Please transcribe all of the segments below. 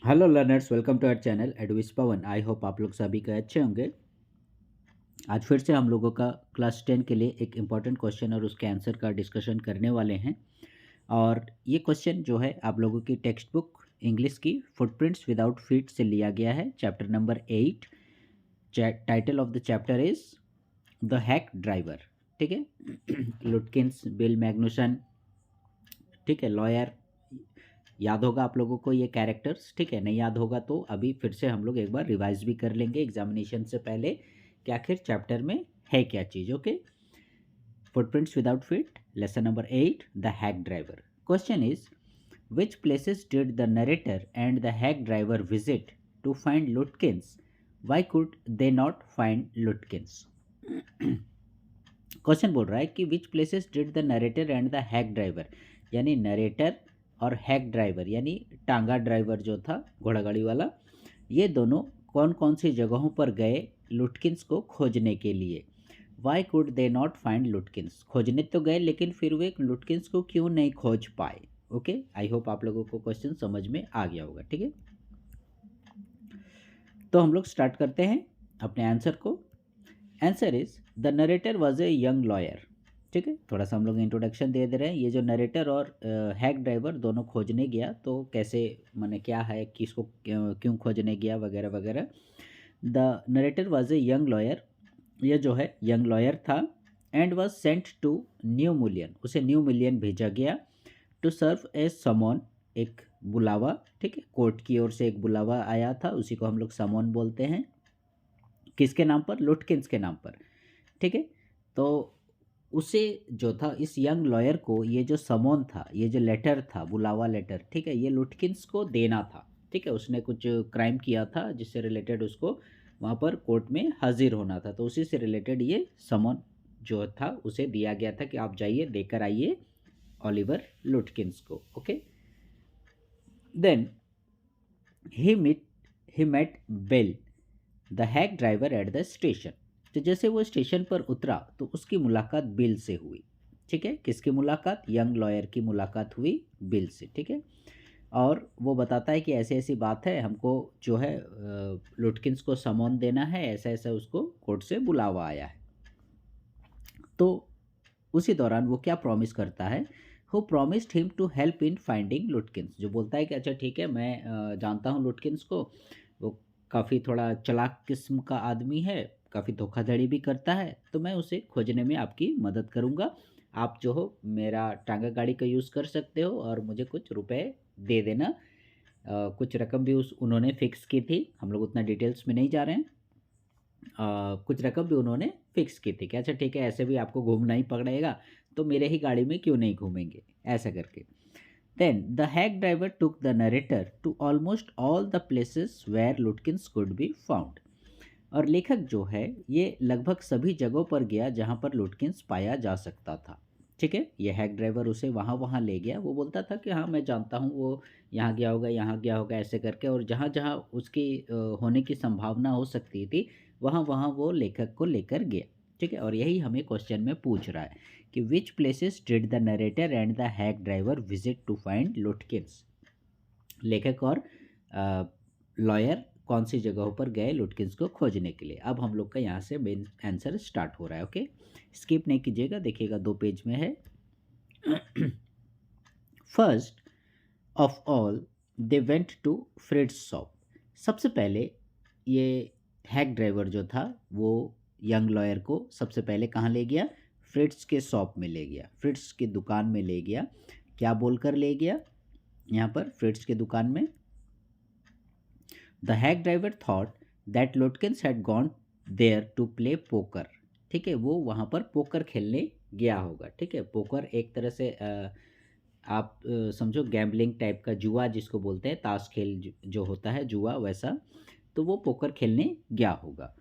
Hello learners, welcome to our channel एडविस Pawan. I hope आप लोग सभी के अच्छे होंगे। आज फिर से हम लोगों का क्लास 10 के लिए एक इम्पॉर्टेंट क्वेश्चन और उसके आंसर का डिस्कशन करने वाले हैं। और ये क्वेश्चन जो है आप लोगों की टेक्स्ट बुक इंग्लिश की फुटप्रिंट्स विदाउट फीट से लिया गया है, chapter number 8। Title of the chapter is the hack driver. ठीक है। लुटकिंस, बिल मैग्नुसन, ठीक है, लॉयर। याद होगा आप लोगों को ये कैरेक्टर्स, ठीक है। नहीं याद होगा तो अभी फिर से हम लोग एक बार रिवाइज भी कर लेंगे एग्जामिनेशन से पहले कि आखिर चैप्टर में है क्या चीज़। Okay, footprints without feet, lesson number 8, the hack driver. Question is which places did the narrator and the hack driver visit to find Lutkins? Why could they not find Lutkins? Question बोल रहा है कि which places did the narrator and the hack driver, यानी narrator और hack driver यानी टांगा driver जो था घोड़ा गाड़ी वाला, ये दोनों कौन कौन सी जगहों पर गए लुटकिंस को खोजने के लिए। Y could they not find लुटकिंस, खोजने तो गए लेकिन फिर वे लुटकिंस को क्यों नहीं खोज पाए। ओके, आई होप आप लोगों को क्वेश्चन समझ में आ गया होगा। ठीक है, तो हम लोग स्टार्ट करते हैं अपने आंसर को। Answer is the narrator was a young lawyer. ठीक है, थोड़ा सा हम लोग इंट्रोडक्शन दे रहे हैं। ये जो नरेटर और हैक ड्राइवर दोनों खोजने गया तो कैसे, माने क्या है, किसको क्यों खोजने गया वगैरह वगैरह। The narrator was a young lawyer, ये जो है यंग लॉयर था। And was sent to New Mullion, उसे न्यू मिलियन भेजा गया। टू सर्व ए समॉन, एक बुलावा। ठीक है, कोर्ट की ओर से एक बुलावा आया था, उसी को हम लोग समॉन बोलते हैं। किसके नाम पर? लुटकिंस के नाम पर। ठीक है, तो उसे जो था, इस यंग लॉयर को ये जो समन था, ये जो लेटर था, बुलावा लेटर, ठीक है, ये लुटकिंस को देना था। ठीक है, उसने कुछ क्राइम किया था जिससे रिलेटेड उसको वहाँ पर कोर्ट में हाजिर होना था, तो उसी से रिलेटेड ये समन जो था उसे दिया गया था कि आप जाइए देकर आइए ओलिवर लुटकिंस को। Okay, then he met Bill the hack driver at the station. तो जैसे वो स्टेशन पर उतरा तो उसकी मुलाकात बिल से हुई। ठीक है, किसकी मुलाकात? यंग लॉयर की मुलाकात हुई बिल से। ठीक है, और वो बताता है कि ऐसी ऐसी बात है, हमको जो है लुटकिंस को समन देना है, ऐसा ऐसा उसको कोर्ट से बुलावा आया है। तो उसी दौरान वो क्या प्रॉमिस करता है? He promised him to help in finding Lutkins, जो बोलता है कि अच्छा ठीक है, मैं जानता हूँ लुटकिंस को, वो काफ़ी थोड़ा चालाक किस्म का आदमी है, काफ़ी धोखाधड़ी भी करता है, तो मैं उसे खोजने में आपकी मदद करूँगा। आप जो हो मेरा टांगा गाड़ी का यूज़ कर सकते हो और मुझे कुछ रुपए दे देना। कुछ रकम भी उस उन्होंने फ़िक्स की थी, हम लोग उतना डिटेल्स में नहीं जा रहे हैं। कुछ रकम भी उन्होंने फिक्स की थी कि अच्छा ठीक है, ऐसे भी आपको घूमना ही पड़ेगा तो मेरे ही गाड़ी में क्यों नहीं घूमेंगे, ऐसा करके। Then the hack driver took the narrator to almost all the places where Lutkins could be found. और लेखक जो है ये लगभग सभी जगहों पर गया जहाँ पर लुटकिंस पाया जा सकता था। ठीक है, ये हैक ड्राइवर उसे वहाँ वहाँ ले गया, वो बोलता था कि हाँ मैं जानता हूँ, वो यहाँ गया होगा, यहाँ गया होगा, ऐसे करके, और जहाँ जहाँ उसकी होने की संभावना हो सकती थी वहाँ वहाँ वो लेखक को लेकर गया। ठीक है, और यही हमें क्वेश्चन में पूछ रहा है कि which places did the narrator and the hack driver visit to find Lutkins. लेखक और लॉयर कौन सी जगहों पर गए लुटकिंस को खोजने के लिए। अब हम लोग का यहाँ से मेन आंसर स्टार्ट हो रहा है। ओके, स्किप नहीं कीजिएगा, देखिएगा 2 पेज में है। First of all they went to Fritz's shop. सबसे पहले ये हैक ड्राइवर जो था वो यंग लॉयर को सबसे पहले कहाँ ले गया? फ्रिड्स के शॉप में ले गया, फ्रिड्स की दुकान में ले गया। क्या बोलकर ले गया यहाँ पर फ्रिड्स की दुकान में? The hack driver thought that Lutkins had gone there to play poker. ठीक है, वो वहाँ पर पोकर खेलने गया होगा। ठीक है, पोकर एक तरह से आप समझो गैम्बलिंग टाइप का, जुआ जिसको बोलते हैं, ताश खेल जो होता है जुआ वैसा, तो वो पोकर खेलने गया होगा।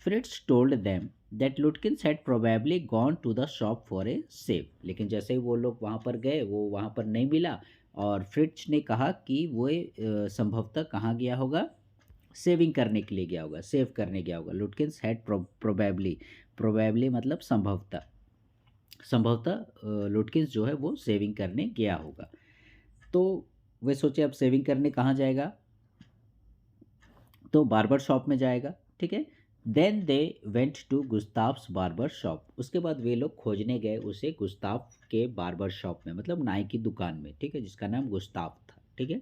Fritz told them that Lutkins had probably gone to the shop for a shave. लेकिन जैसे ही वो लोग वहाँ पर गए वो वहाँ पर नहीं मिला, और फ्रिट्स ने कहा कि वो संभवतः कहाँ गया होगा? सेविंग करने के लिए गया होगा, सेव करने गया होगा। लुटकिंस हैड प्रोबेबली, प्रोबेबली मतलब संभवतः, संभवतः लुटकिंस जो है वो सेविंग करने गया होगा। तो वे सोचे अब सेविंग करने कहाँ जाएगा? तो बार्बर शॉप में जाएगा, ठीक है। Then they went to Gustav's barber shop, उसके बाद वे लोग खोजने गए उसे गुस्ताव के बार्बर शॉप में, मतलब नाई की दुकान में, ठीक है, जिसका नाम गुस्ताव था, ठीक है।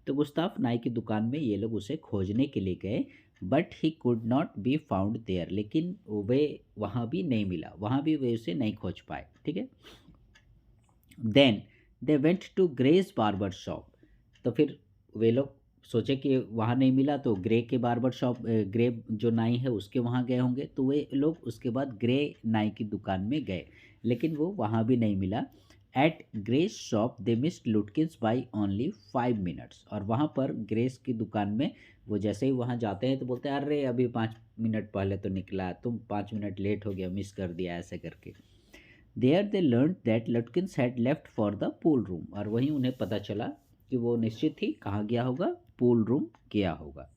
तो गुस्ताव नाई की दुकान में ये लोग उसे खोजने के लिए गए, but he could not be found there, लेकिन वे वहाँ भी नहीं मिला, वहाँ भी वे उसे नहीं खोज पाए, ठीक है। Then they went to Gray's barber shop, तो फिर वे लोग सोचे कि वहाँ नहीं मिला तो ग्रे के बार्बर शॉप, ग्रे जो नाई है उसके वहाँ गए होंगे, तो वे लोग उसके बाद ग्रे नाई की दुकान में गए, लेकिन वो वहाँ भी नहीं मिला। At Gray's shop they missed Lutkins by only 5 minutes, और वहाँ पर ग्रेस की दुकान में वो जैसे ही वहाँ जाते हैं तो बोलते हैं अरे अभी 5 मिनट पहले तो निकला, तुम 5 मिनट लेट हो गया, मिस कर दिया, ऐसे करके। There they learn that Lutkins had left for the pool room, और वहीं उन्हें पता चला कि वो निश्चित ही कहाँ गया होगा, पूल रूम गया होगा।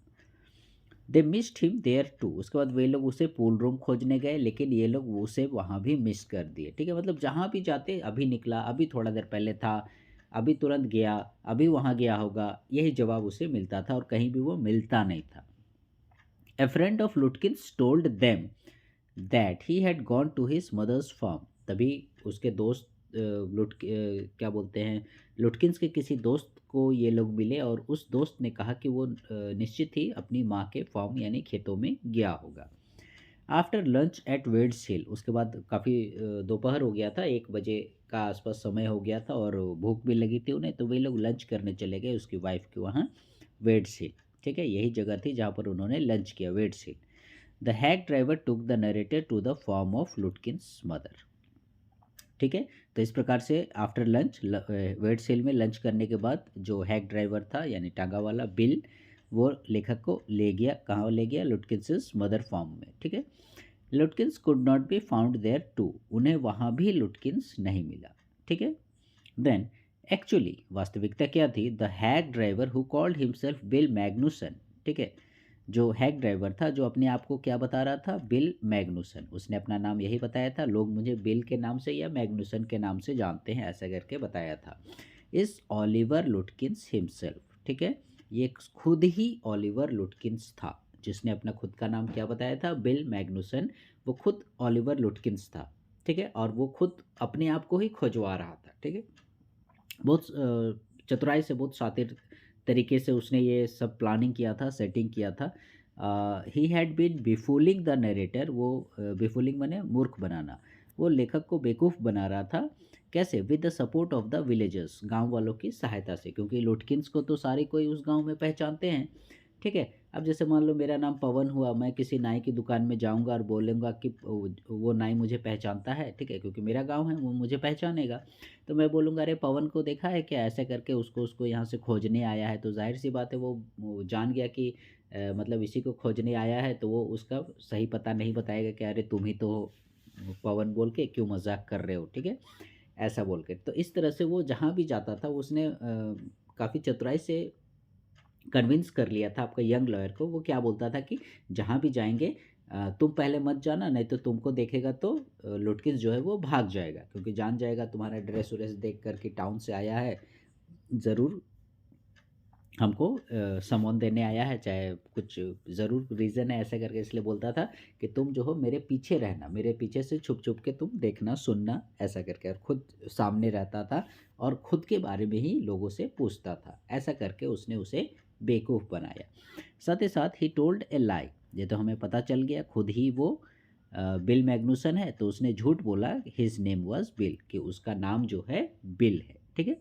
They missed him there too, उसके बाद वे लोग उसे पूल रूम खोजने गए, लेकिन ये लोग उसे वहाँ भी मिस कर दिए, ठीक है। मतलब जहाँ भी जाते अभी निकला, अभी थोड़ा देर पहले था, अभी तुरंत गया, अभी वहाँ गया होगा, यही जवाब उसे मिलता था और कहीं भी वो मिलता नहीं था। A friend of Lutkins told them that he had gone to his mother's farm, तभी उसके दोस्त क्या बोलते हैं, लुटकिंस के किसी दोस्त को ये लोग मिले और उस दोस्त ने कहा कि वो निश्चित ही अपनी माँ के फार्म यानी खेतों में गया होगा। आफ्टर लंच एट वेड्स हिल, उसके बाद काफ़ी दोपहर हो गया था, 1 बजे का आसपास समय हो गया था और भूख भी लगी थी उन्हें, तो वे लोग लंच करने चले गए उसकी वाइफ के वहाँ, वेड्स हिल, ठीक है, यही जगह थी जहाँ पर उन्होंने लंच किया, Wade's Hill. The hack driver took the narrator to the farm of Lutkins mother, ठीक है। तो इस प्रकार से आफ्टर लंच, वेट सेल में लंच करने के बाद जो हैक ड्राइवर था यानी टांगा वाला बिल, वो लेखक को ले गया, कहाँ ले गया, लुटकिंस मदर फार्म में, ठीक है। Lutkins could not be found there too, उन्हें वहाँ भी लुटकिंस नहीं मिला, ठीक है। देन एक्चुअली वास्तविकता क्या थी, the hack driver who called himself Bill Magnuson, ठीक है, जो हैक ड्राइवर था जो अपने आप को क्या बता रहा था, बिल मैग्नुसन, उसने अपना नाम यही बताया था, लोग मुझे बिल के नाम से या मैग्नुसन के नाम से जानते हैं, ऐसा करके बताया था। इस ओलिवर लुटकिंस हिमसेल्फ, ठीक है, ये खुद ही ओलिवर लुटकिंस था, जिसने अपना खुद का नाम क्या बताया था, बिल मैग्नुसन, वो खुद ओलिवर लुटकिंस था, ठीक है, और वो खुद अपने आप को ही खोजवा रहा था, ठीक है। बहुत चतुराई से, बहुत शातिर तरीके से उसने ये सब प्लानिंग किया था, सेटिंग किया था। He had been befooling the narrator, वो बिफूलिंग माने मूर्ख बनाना, वो लेखक को बेवकूफ़ बना रहा था। कैसे, with the support of the villagers, गांव वालों की सहायता से, क्योंकि लुटकिंस को तो सारे कोई उस गांव में पहचानते हैं, ठीक है। अब जैसे मान लो मेरा नाम पवन हुआ, मैं किसी नाई की दुकान में जाऊंगा और बोलूँगा कि वो नाई मुझे पहचानता है, ठीक है, क्योंकि मेरा गांव है, वो मुझे पहचानेगा, तो मैं बोलूँगा अरे पवन को देखा है क्या, ऐसे करके उसको उसको यहाँ से खोजने आया है, तो जाहिर सी बात है वो जान गया कि मतलब इसी को खोजने आया है, तो वो उसका सही पता नहीं बताएगा कि अरे तुम ही तो हो, पवन बोल के क्यों मजाक कर रहे हो, ठीक है, ऐसा बोल के। तो इस तरह से वो जहाँ भी जाता था उसने काफ़ी चतुराई से कन्विंस कर लिया था आपका यंग लॉयर को। वो क्या बोलता था कि जहाँ भी जाएंगे तुम पहले मत जाना, नहीं तो तुमको देखेगा तो लुटकिंस जो है वो भाग जाएगा, क्योंकि जान जाएगा तुम्हारा ड्रेस व्रेस देख कर कि टाउन से आया है, ज़रूर हमको सामान देने आया है, चाहे कुछ ज़रूर रीज़न है, ऐसा करके इसलिए बोलता था कि तुम जो हो मेरे पीछे रहना, मेरे पीछे से छुप छुप के तुम देखना सुनना, ऐसा करके, और खुद सामने रहता था और खुद के बारे में ही लोगों से पूछता था, ऐसा करके उसने उसे बेवकूफ़ बनाया। साथ ही साथ ही टोल्ड ए लाई, ये तो हमें पता चल गया खुद ही वो बिल मैग्नुसन है, तो उसने झूठ बोला, हिज नेम वाज बिल, कि उसका नाम जो है बिल है, ठीक है।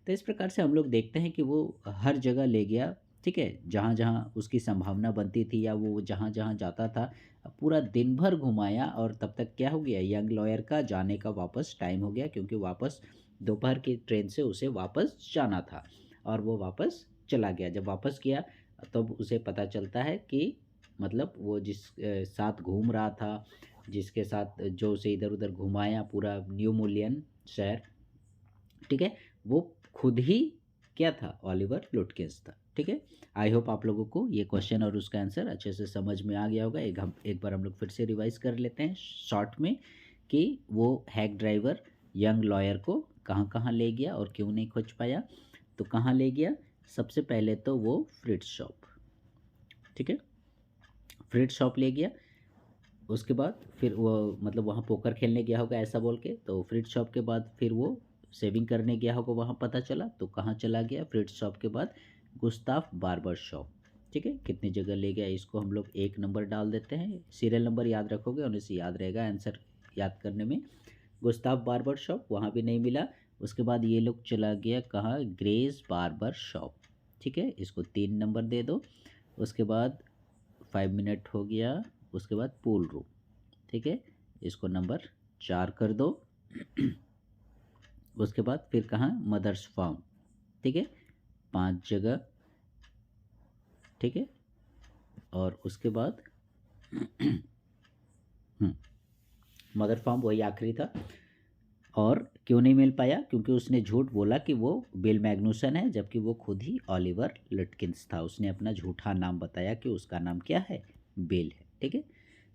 तो इस प्रकार से हम लोग देखते हैं कि वो हर जगह ले गया, ठीक है, जहाँ जहाँ उसकी संभावना बनती थी या वो जहाँ जहाँ जाता था, पूरा दिन भर घुमाया, और तब तक क्या हो गया, यंग लॉयर का जाने का वापस टाइम हो गया, क्योंकि वापस दोपहर की ट्रेन से उसे वापस जाना था, और वो वापस चला गया। जब वापस गया तब उसे पता चलता है कि मतलब वो जिस साथ घूम रहा था, जिसके साथ जो उसे इधर उधर घुमाया पूरा न्यू मूलियन शहर, ठीक है, वो खुद ही क्या था, ओलिवर लुटकिंस था, ठीक है। आई होप आप लोगों को ये क्वेश्चन और उसका आंसर अच्छे से समझ में आ गया होगा। एक बार हम लोग फिर से रिवाइज कर लेते हैं शॉर्ट में कि वो हैक ड्राइवर यंग लॉयर को कहाँ कहाँ ले गया और क्यों नहीं खोज पाया। तो कहाँ ले गया, सबसे पहले तो वो फ्रिट्स शॉप, ठीक है। फ्रिट्ज शॉप ले गया, उसके बाद फिर वो मतलब वहाँ पोकर खेलने गया होगा ऐसा बोल के, तो फ्रिज शॉप के बाद फिर वो सेविंग करने गया होगा, वहाँ पता चला, तो कहाँ चला गया, फ्रिज शॉप के बाद गुस्ताफ बार्बर शॉप। ठीक है, कितनी जगह ले गया, इसको हम लोग 1 नंबर डाल देते हैं। सीरियल नंबर याद रखोगे, उन्हें से याद रहेगा आंसर याद करने में। गुस्ताफ बार्बर शॉप वहाँ भी नहीं मिला। उसके बाद ये लोग चला गया कहाँ, ग्रेस बार्बर शॉप। ठीक है, इसको 3 नंबर दे दो। उसके बाद 5 मिनट हो गया। उसके बाद पूल रूम, ठीक है, इसको नंबर 4 कर दो। उसके बाद फिर कहाँ, मदर्स फार्म। ठीक है, 5 जगह। ठीक है, और उसके बाद मदर फार्म वही आखिरी था। और क्यों नहीं मिल पाया, क्योंकि उसने झूठ बोला कि वो बिल मैग्नुसन है, जबकि वो खुद ही ऑलिवर लुटकिंस था। उसने अपना झूठा नाम बताया कि उसका नाम क्या है, बिल है। ठीक है,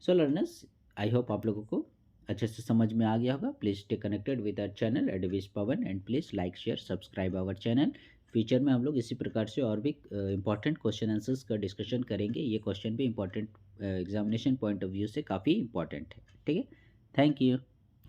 सो लर्नर्स, आई होप आप लोगों को अच्छे से समझ में आ गया होगा। Please stay connected with our channel एडविस Pawan, and please like share subscribe our channel. Future में हम लोग इसी प्रकार से और भी इंपॉर्टेंट क्वेश्चन आंसर्स का डिस्कशन करेंगे। ये क्वेश्चन भी important examination point of view से काफ़ी इंपॉर्टेंट है। ठीक है, थैंक यू।